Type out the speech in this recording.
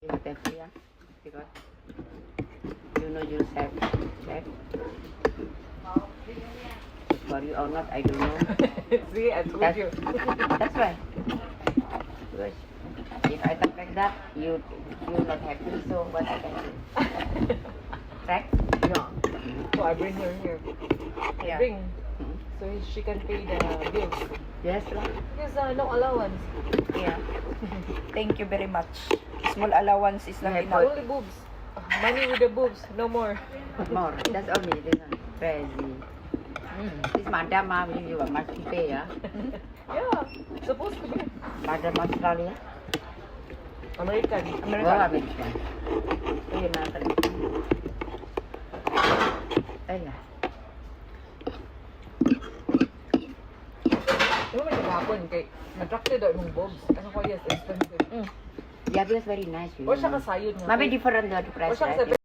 Yeah, because you know yourself, right? For you or not, I don't know. See, I told you. That's right. Because if I talk like that, you not happy. So what I can do? Right? Yeah. So I bring her here. I Yeah. bring Mhm. so she can pay the bills. Yes, right. Because no allowance. Yeah. Thank you very much. Small allowance is lang Yeah, enough. Only boobs. Money with the boobs, no more. More. That's only this one. Crazy. This madam, you must pay, yeah. Yeah, supposed to be Madam Australia. American. Oh, American. Oh, yun na pala. Ayan. Ano man naghapon kay attracted daw yung boobs. Ano ko yes, expensive. Yeah, because very nice. O siya kasayod nga. Maybe different the price. O siya right? kasi